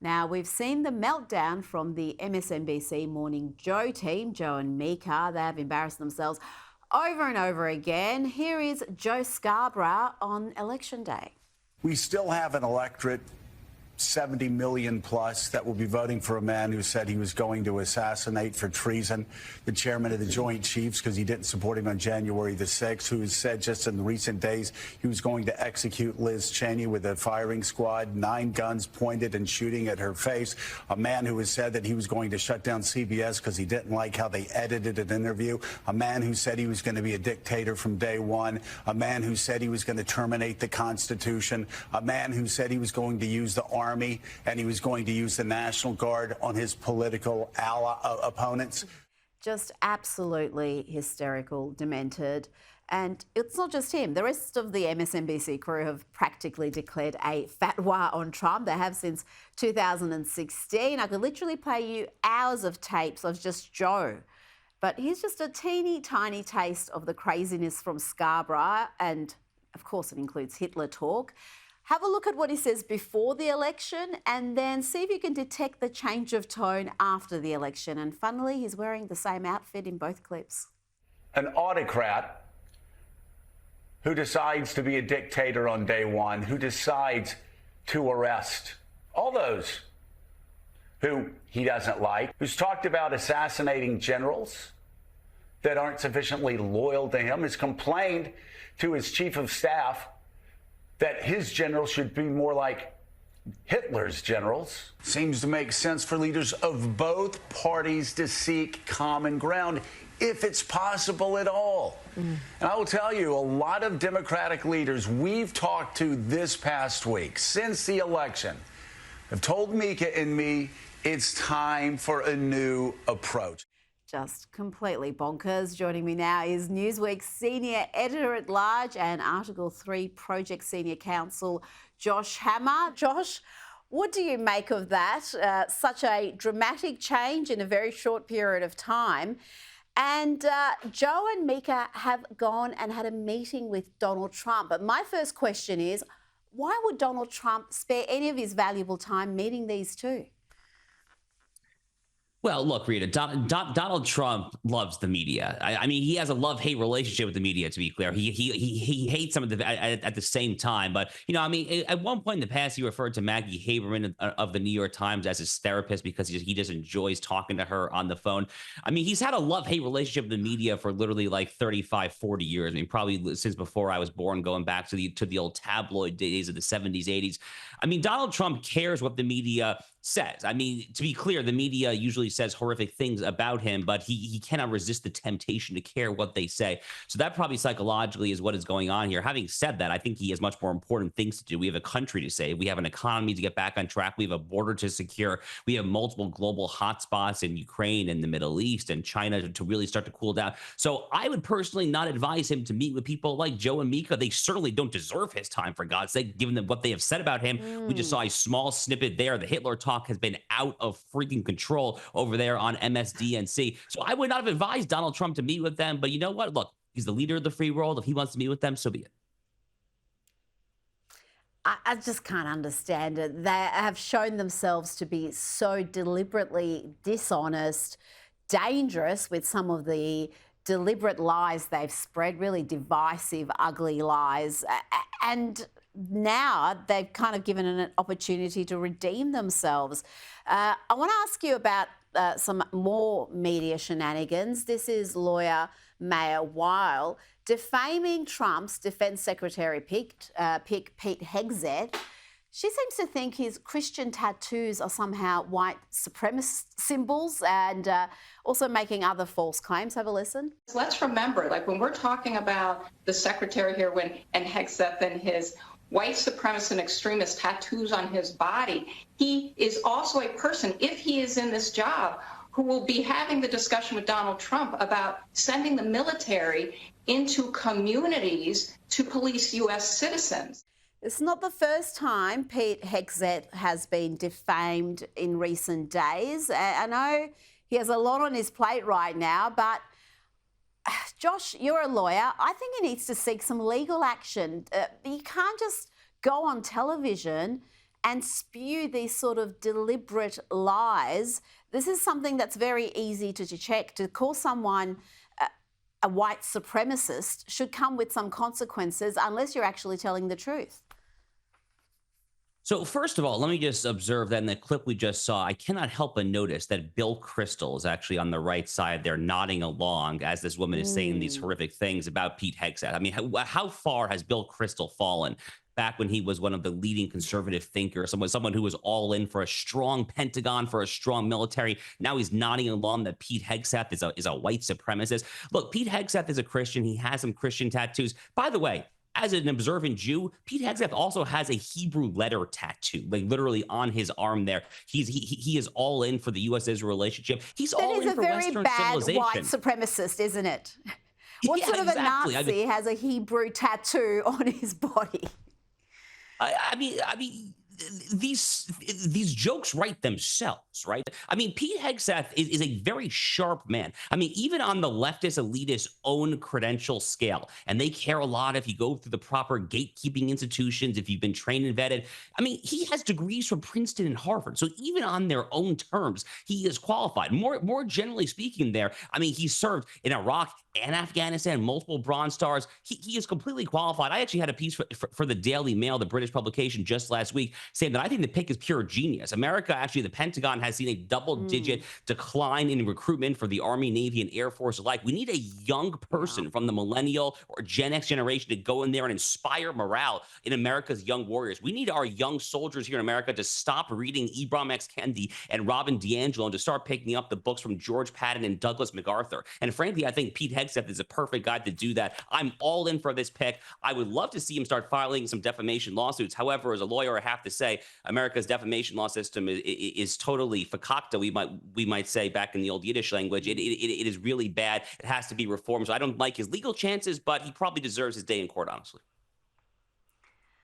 Now, we've seen the meltdown from the MSNBC Morning Joe team, Joe and Mika. They have embarrassed themselves over and over again. Here is Joe Scarborough on Election Day. We still have an electorate, 70 million plus, that will be voting for a man who said he was going to assassinate for treason the chairman of the Joint Chiefs because he didn't support him on January the 6th, who has said just in recent days he was going to execute Liz Cheney with a firing squad, 9 guns pointed and shooting at her face. A man who has said that he was going to shut down CBS because he didn't like how they edited an interview. A man who said he was going to be a dictator from day one. A man who said he was going to terminate the Constitution. A man who said he was going to use the army and he was going to use the National Guard on his political opponents. Just absolutely hysterical, demented. And it's not just him. The rest of the MSNBC crew have practically declared a fatwa on Trump. They have since 2016. I could literally play you hours of tapes of just Joe. But here's just a teeny tiny taste of the craziness from Scarborough. And of course, it includes Hitler talk. Have a look at what he says before the election and then see if you can detect the change of tone after the election. And funnily, he's wearing the same outfit in both clips. An autocrat who decides to be a dictator on day one, who decides to arrest all those who he doesn't like, who's talked about assassinating generals that aren't sufficiently loyal to him, has complained to his chief of staff that his generals should be more like Hitler's generals. Seems to make sense for leaders of both parties to seek common ground, if it's possible at all. And I will tell you, a lot of Democratic leaders we've talked to this past week, since the election, have told Mika and me it's time for a new approach. Just completely bonkers. Joining me now is Newsweek's senior editor-at-large and Article 3 Project Senior Counsel, Josh Hammer. Josh, what do you make of that? Such a dramatic change in a very short period of time. And Joe and Mika have gone and had a meeting with Donald Trump. But my first question is, why would Donald Trump spare any of his valuable time meeting these two? Well, look, Rita, Donald Trump loves the media. I mean, he has a love-hate relationship with the media, to be clear. He hates some of the at the same time. But, you know, I mean, at one point in the past, he referred to Maggie Haberman of the New York Times as his therapist because he just enjoys talking to her on the phone. I mean, he's had a love-hate relationship with the media for literally like 35, 40 years. I mean, probably since before I was born, going back to the old tabloid days of the 70s, 80s. I mean, Donald Trump cares what the media says. I mean, to be clear, the media usually says horrific things about him, but he cannot resist the temptation to care what they say. So that probably psychologically is what is going on here. Having said that, I think he has much more important things to do. We have a country to save. We have an economy to get back on track. We have a border to secure. We have multiple global hotspots in Ukraine and the Middle East and China to really start to cool down. So I would personally not advise him to meet with people like Joe and Mika. They certainly don't deserve his time, for God's sake, given them what they have said about him. We just saw a small snippet there. The Hitler talk has been out of freaking control over there on MSDNC. So I would not have advised Donald Trump to meet with them. But you know what? Look, he's the leader of the free world. If he wants to meet with them, so be it. I just can't understand it. They have shown themselves to be so deliberately dishonest, dangerous with some of the deliberate lies they've spread, really divisive, ugly lies. And now they've kind of given an opportunity to redeem themselves. I want to ask you about some more media shenanigans. This is lawyer Maya Weil defaming Trump's Defense Secretary Pete Hegseth. She seems to think his Christian tattoos are somehow white supremacist symbols and also making other false claims. Have a listen. Let's remember, like when we're talking about the secretary here and Hegseth and his white supremacist and extremist tattoos on his body, he is also a person, if he is in this job, who will be having the discussion with Donald Trump about sending the military into communities to police U.S. citizens. It's not the first time Pete Hegseth has been defamed in recent days. I know he has a lot on his plate right now, but Josh, you're a lawyer. I think he needs to seek some legal action. You can't just go on television and spew these sort of deliberate lies. This is something that's very easy to check. To call someone a white supremacist should come with some consequences unless you're actually telling the truth. So first of all, let me just observe that in the clip we just saw, I cannot help but notice that Bill Kristol is actually on the right side there nodding along as this woman is saying these horrific things about Pete Hegseth. I mean, how far has Bill Kristol fallen back when he was one of the leading conservative thinkers, someone who was all in for a strong Pentagon, for a strong military? Now he's nodding along that Pete Hegseth is a white supremacist. Look, Pete Hegseth is a Christian. He has some Christian tattoos. By the way, as an observant Jew, Pete Hegseth also has a Hebrew letter tattoo, like literally on his arm there. He is all in for the U.S.-Israel relationship. He's all in for Western civilization. That is a very bad white supremacist, isn't it? What sort of a Nazi has a Hebrew tattoo on his body? I mean, these jokes write themselves, right? I mean, Pete Hegseth is a very sharp man. I mean, even on the leftist elitist own credential scale, and they care a lot if you go through the proper gatekeeping institutions, if you've been trained and vetted. I mean, he has degrees from Princeton and Harvard. So even on their own terms, he is qualified. More generally speaking there, I mean, he served in Iraq and Afghanistan, multiple Bronze Stars. He is completely qualified. I actually had a piece for the Daily Mail, the British publication, just last week, saying that I think the pick is pure genius. America, actually, the Pentagon has seen a double-digit decline in recruitment for the Army, Navy, and Air Force alike. We need a young person from the millennial or Gen X generation to go in there and inspire morale in America's young warriors. We need our young soldiers here in America to stop reading Ibram X. Kendi and Robin DiAngelo and to start picking up the books from George Patton and Douglas MacArthur. And frankly, I think Pete Hegseth is a perfect guy to do that. I'm all in for this pick. I would love to see him start filing some defamation lawsuits. However, as a lawyer, I have to say America's defamation law system is totally fakakta, we might say back in the old Yiddish language. It is really bad. It has to be reformed. So I don't like his legal chances, but he probably deserves his day in court, honestly.